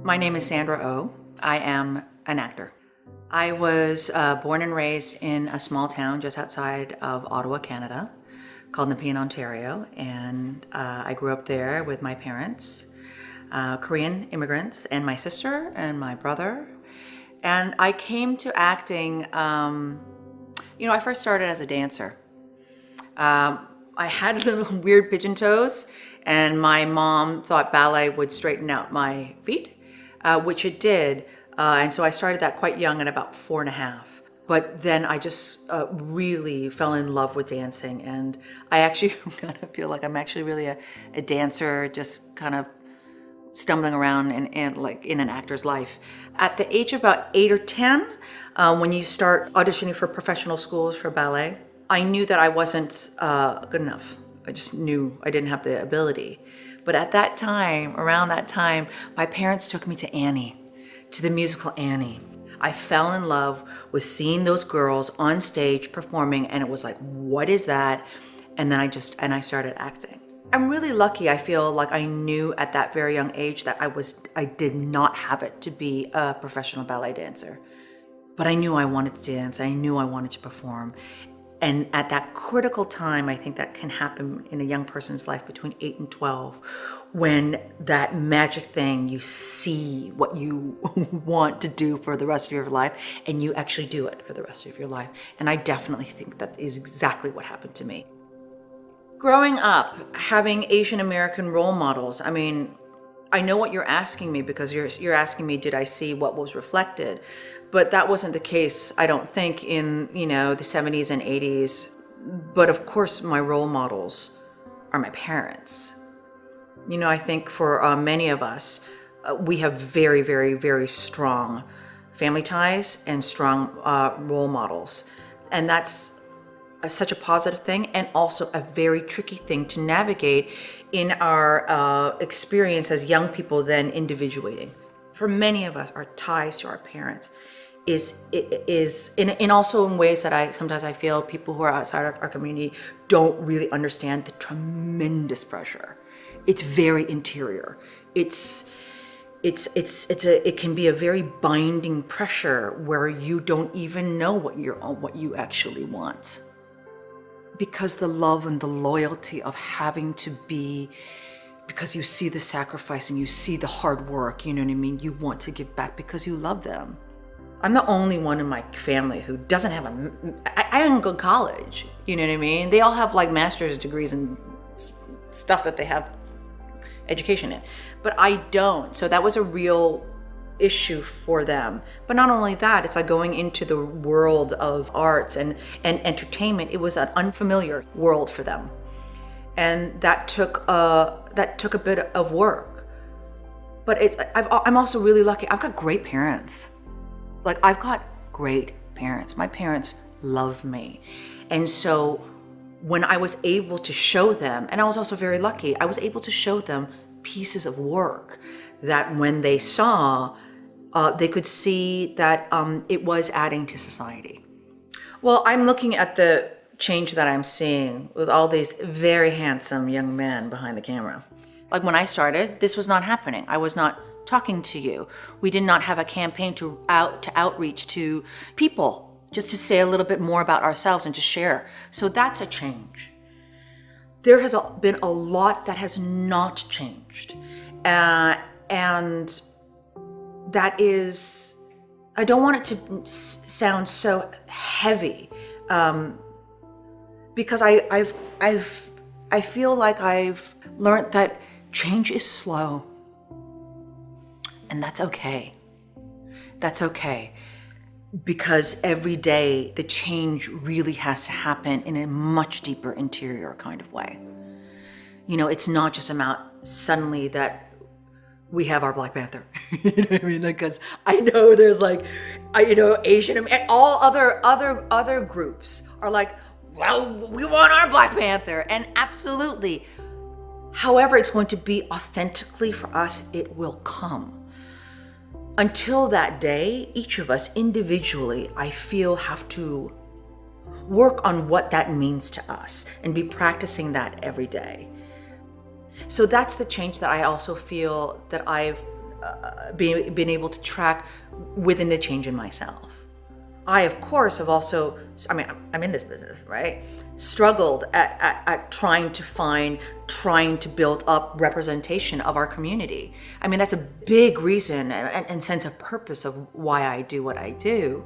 My name is Sandra Oh. I am an actor. I was born and raised in a small town just outside of Ottawa, Canada, called Nepean, Ontario, and I grew up there with my parents, Korean immigrants, and my sister and my brother. And I came to acting, I first started as a dancer. I had little weird pigeon toes, and my mom thought ballet would straighten out my feet, which it did. And so I started that quite young at about 4.5. But then I just really fell in love with dancing. And I actually kind of feel like I'm actually really a dancer, just kind of stumbling around in like in an actor's life. At the age of about 8 or 10, when you start auditioning for professional schools for ballet, I knew that I wasn't good enough. I just knew I didn't have the ability. But at that time, around that time, my parents took me to Annie, to the musical Annie. I fell in love with seeing those girls on stage performing, and it was like, what is that? And then I started acting. I'm really lucky. I feel like I knew at that very young age that I did not have it to be a professional ballet dancer. But I knew I wanted to dance. I knew I wanted to perform. And at that critical time, I think that can happen in a young person's life between 8 and 12, when that magic thing, you see what you want to do for the rest of your life, and you actually do it for the rest of your life. And I definitely think that is exactly what happened to me. Growing up, having Asian American role models, I mean, I know what you're asking me, because you're asking me, did I see what was reflected? But that wasn't the case, I don't think, in the 70s and 80s. But of course, my role models are my parents. I think for many of us, we have very, very, very strong family ties and strong role models. And that's such a positive thing, and also a very tricky thing to navigate in our experience as young people then individuating. For many of us, our ties to our parents is in also in ways that I feel people who are outside of our community don't really understand the tremendous pressure. It's very interior. It can be a very binding pressure where you don't even know what you actually want. Because the love and the loyalty of having to be, because you see the sacrifice and you see the hard work, you know what I mean? You want to give back because you love them. I'm the only one in my family who doesn't have I didn't go to college, you know what I mean? They all have like master's degrees and stuff that they have education in, but I don't. So that was a real issue for them. But not only that, it's like going into the world of arts and entertainment. It was an unfamiliar world for them, and that took a bit of work. But I'm also really lucky. I've got great parents. Like, I've got great parents. My parents love me, and so when I was able to show them, and I was also very lucky, I was able to show them pieces of work that when they saw, they could see that it was adding to society. Well, I'm looking at the change that I'm seeing with all these very handsome young men behind the camera. Like when I started, this was not happening. I was not talking to you. We did not have a campaign to outreach to people, just to say a little bit more about ourselves and to share. So that's a change. There has been a lot that has not changed. And that is, I don't want it to sound so heavy, because I feel like I've learned that change is slow, and that's okay. That's okay, because every day the change really has to happen in a much deeper interior kind of way. It's not just about suddenly that we have our Black Panther. You know what I mean? Because I know there's like, Asian and all other groups are like, well, we want our Black Panther, and absolutely. However it's going to be authentically for us, it will come. Until that day, each of us individually, I feel, have to work on what that means to us and be practicing that every day. So that's the change that I also feel that I've been able to track within the change in myself. I, of course, have also, I'm in this business, right? Struggled at trying to build up representation of our community. I mean, that's a big reason and sense of purpose of why I do what I do.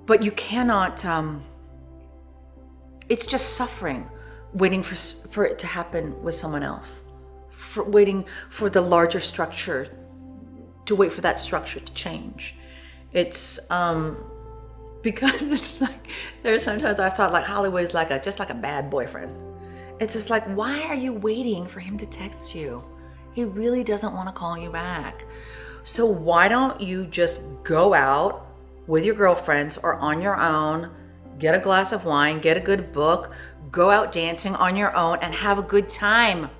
But you cannot, it's just suffering, waiting for it to happen with someone else, waiting for the larger structure, to wait for that structure to change. It's because it's like, there's sometimes I've thought like Hollywood is just like a bad boyfriend. It's just like, why are you waiting for him to text you? He really doesn't want to call you back. So why don't you just go out with your girlfriends or on your own, get a glass of wine, get a good book, go out dancing on your own and have a good time.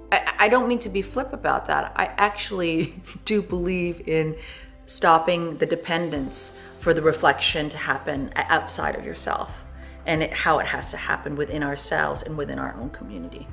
I don't mean to be flip about that. I actually do believe in stopping the dependence for the reflection to happen outside of yourself and how it has to happen within ourselves and within our own community.